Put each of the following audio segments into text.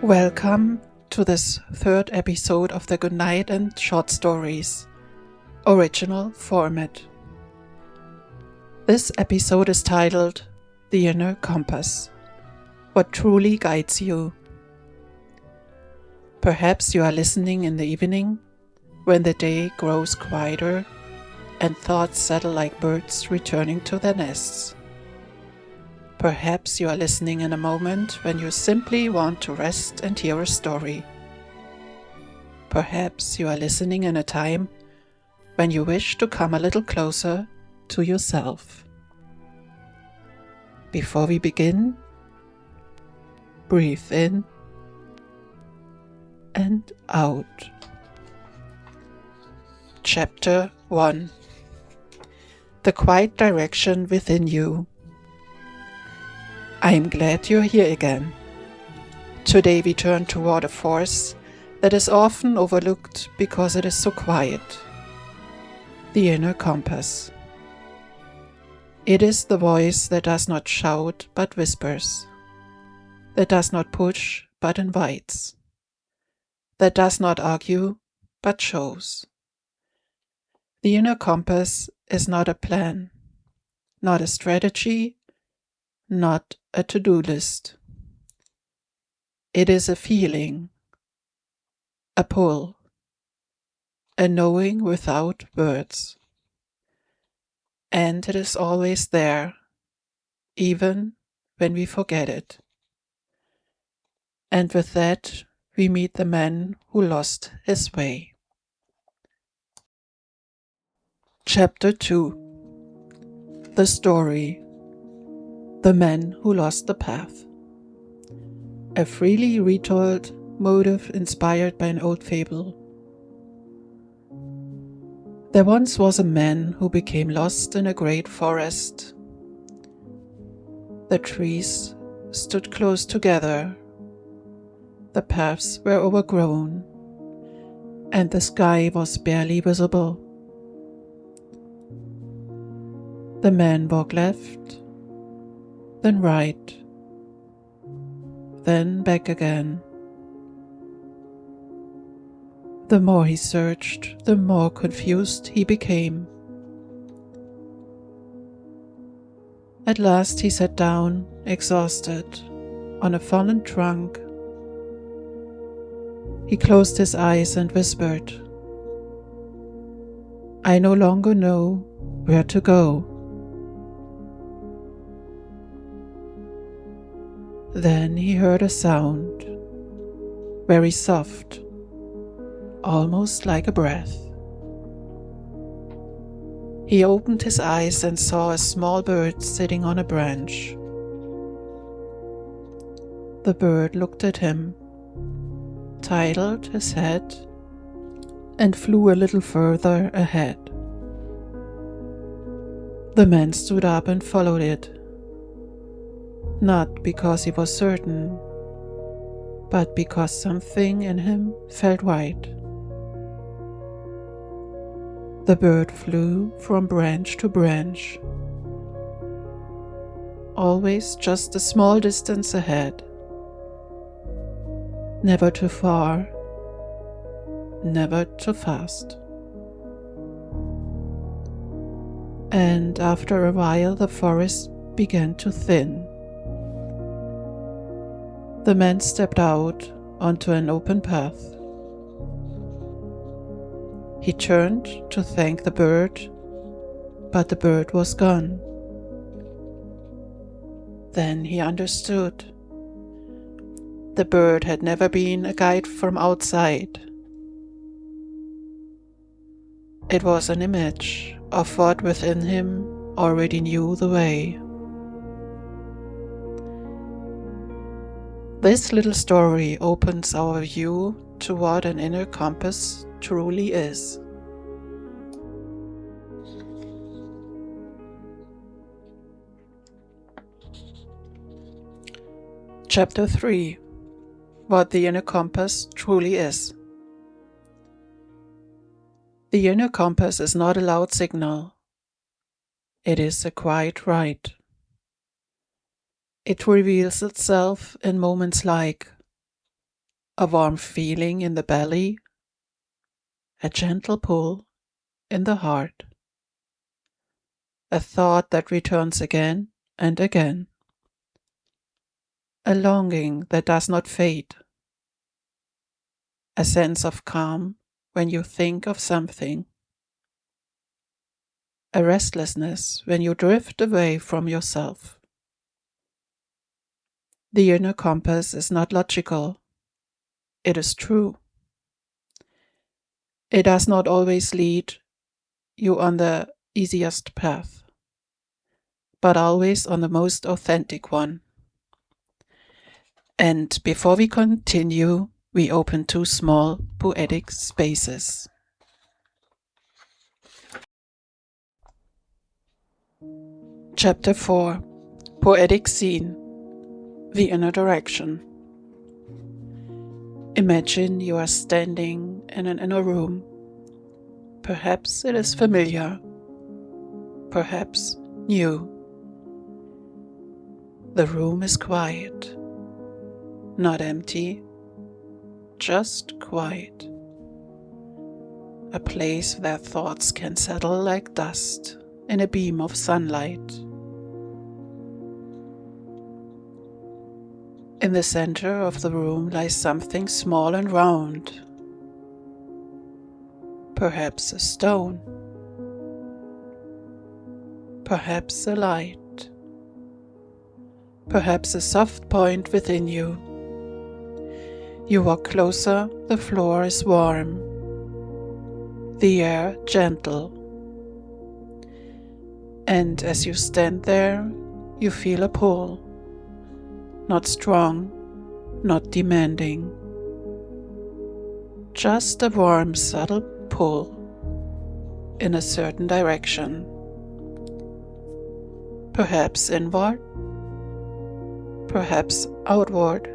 Welcome to this third episode of the Goodnight and Short Stories original format. This episode is titled The Inner Compass: What Truly Guides You. Perhaps you are listening in the evening, when the day grows quieter and thoughts settle like birds returning to their nests. Perhaps you are listening in a moment when you simply want to rest and hear a story. Perhaps you are listening in a time when you wish to come a little closer to yourself. Before we begin, breathe in and out. Chapter 1: The Quiet Direction Within You. I am glad you're here again. Today we turn toward a force that is often overlooked because it is so quiet: the inner compass. It is the voice that does not shout but whispers, that does not push but invites, that does not argue but shows. The inner compass is not a plan, not a strategy, not a to-do list. It is a feeling, a pull, a knowing without words. And it is always there, even when we forget it. And with that, we meet the man who lost his way. Chapter 2: The Story: The Man Who Lost the Path. A freely retold motive inspired by an old fable. There once was a man who became lost in a great forest. The trees stood close together, the paths were overgrown, and the sky was barely visible. The man walked left, then right, then back again. The more he searched, the more confused he became. At last he sat down, exhausted, on a fallen trunk. He closed his eyes and whispered, "I no longer know where to go." Then he heard a sound, very soft, almost like a breath. He opened his eyes and saw a small bird sitting on a branch. The bird looked at him, tilted his head, and flew a little further ahead. The man stood up and followed it. Not because he was certain, but because something in him felt right. The bird flew from branch to branch, always just a small distance ahead. Never too far, never too fast. And after a while the forest began to thin. The man stepped out onto an open path. He turned to thank the bird, but the bird was gone. Then he understood. The bird had never been a guide from outside. It was an image of what within him already knew the way. This little story opens our view to what an inner compass truly is. Chapter 3: What the Inner Compass Truly Is. The inner compass is not a loud signal. It is a quiet right. It reveals itself in moments like a warm feeling in the belly, a gentle pull in the heart, a thought that returns again and again, a longing that does not fade, a sense of calm when you think of something, a restlessness when you drift away from yourself. The inner compass is not logical. It is true. It does not always lead you on the easiest path, but always on the most authentic one. And before we continue, we open 2 small poetic spaces. Chapter 4. Poetic Scene. The Inner Direction. Imagine you are standing in an inner room. Perhaps it is familiar, perhaps new. The room is quiet, not empty, just quiet. A place where thoughts can settle like dust in a beam of sunlight. In the center of the room lies something small and round. Perhaps a stone. Perhaps a light. Perhaps a soft point within you. You walk closer, the floor is warm. The air gentle. And as you stand there, you feel a pull. Not strong, not demanding. Just a warm, subtle pull in a certain direction. Perhaps inward, perhaps outward,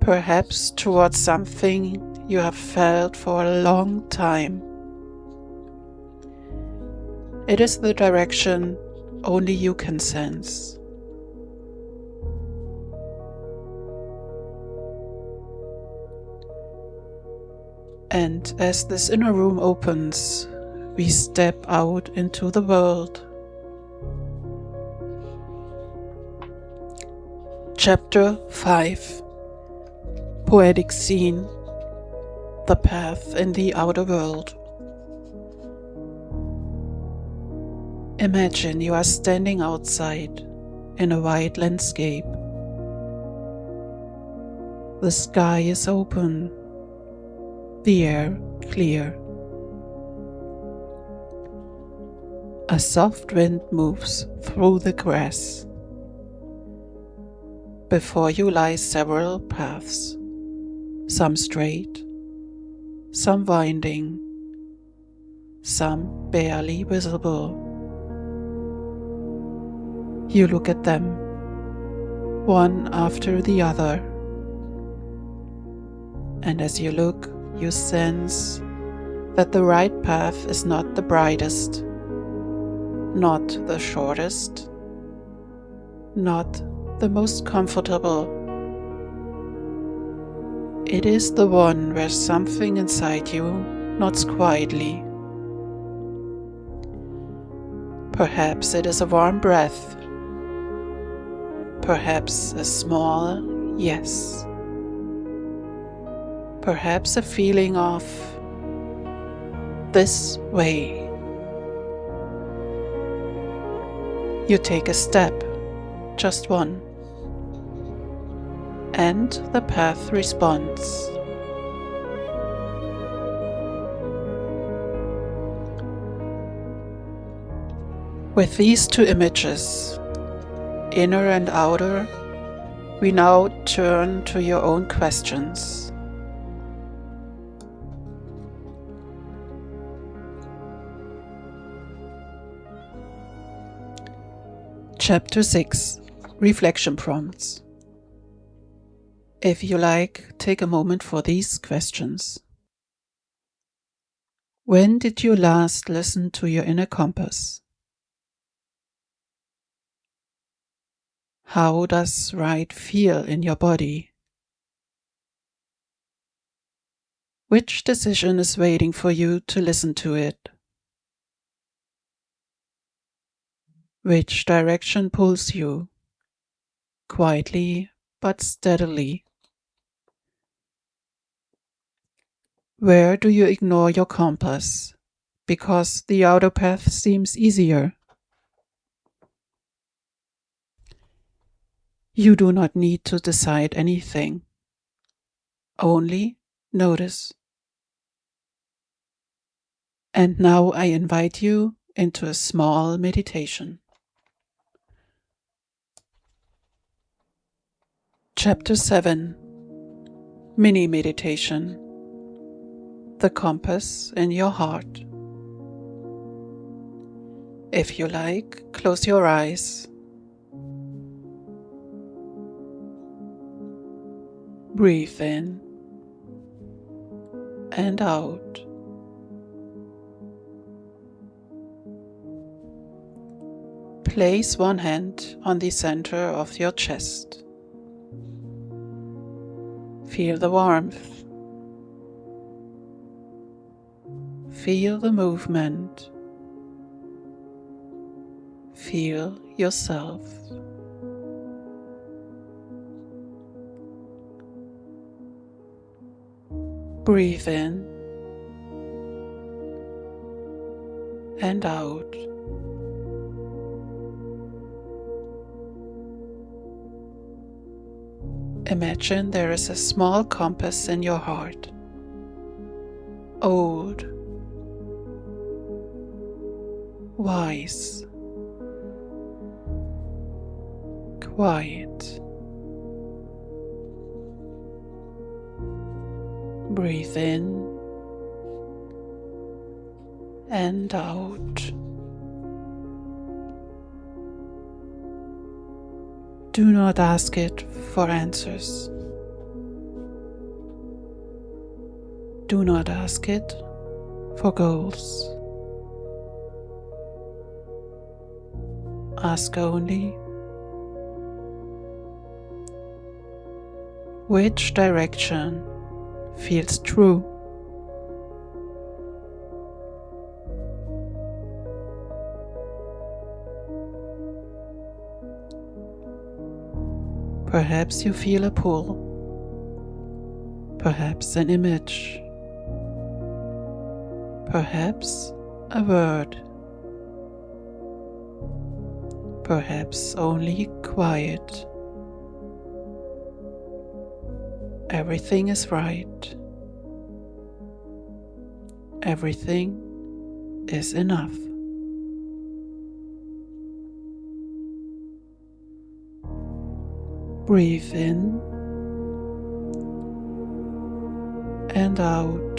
perhaps towards something you have felt for a long time. It is the direction only you can sense. And as this inner room opens, we step out into the world. Chapter 5. Poetic Scene. The Path in the Outer World. Imagine you are standing outside in a wide landscape. The sky is open, the air clear. A soft wind moves through the grass. Before you lie several paths, some straight, some winding, some barely visible. You look at them, one after the other, and as you look, you sense that the right path is not the brightest, not the shortest, not the most comfortable. It is the one where something inside you nods quietly. Perhaps it is a warm breath, perhaps a small yes. Perhaps a feeling of this way. You take a step, just one, and the path responds. With these 2 images, inner and outer, we now turn to your own questions. Chapter 6. Reflection Prompts. If you like, take a moment for these questions. When did you last listen to your inner compass? How does right feel in your body? Which decision is waiting for you to listen to it? Which direction pulls you, quietly but steadily? Where do you ignore your compass because the outer path seems easier? You do not need to decide anything. Only notice. And now I invite you into a small meditation. Chapter 7, Mini Meditation. The compass in your heart. If you like, close your eyes. Breathe in and out. Place one hand on the center of your chest. Feel the warmth. Feel the movement. Feel yourself. Breathe in and out. Imagine there is a small compass in your heart. Old, wise, quiet. Breathe in and out. Do not ask it for answers. Do not ask it for goals. Ask only, which direction feels true? Perhaps you feel a pull, perhaps an image, perhaps a word, perhaps only quiet. Everything is right. Everything is enough. Breathe in and out.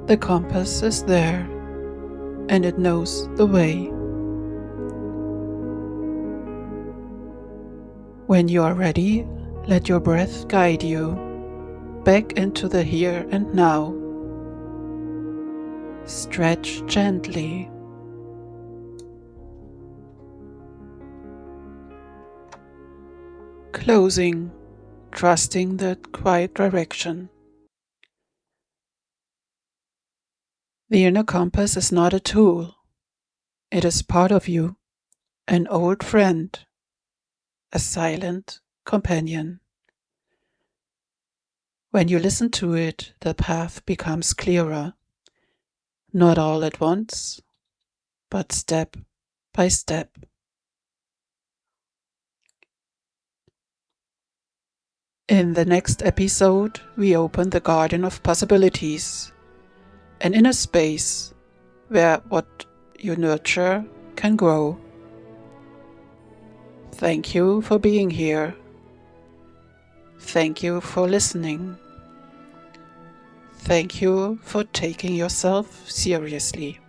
The compass is there and it knows the way. When you are ready, let your breath guide you back into the here and now. Stretch gently. Closing, trusting that quiet direction. The inner compass is not a tool. It is part of you, an old friend, a silent companion. When you listen to it, the path becomes clearer, not all at once, but step by step. In the next episode, we open the Garden of Possibilities, an inner space where what you nurture can grow. Thank you for being here. Thank you for listening. Thank you for taking yourself seriously.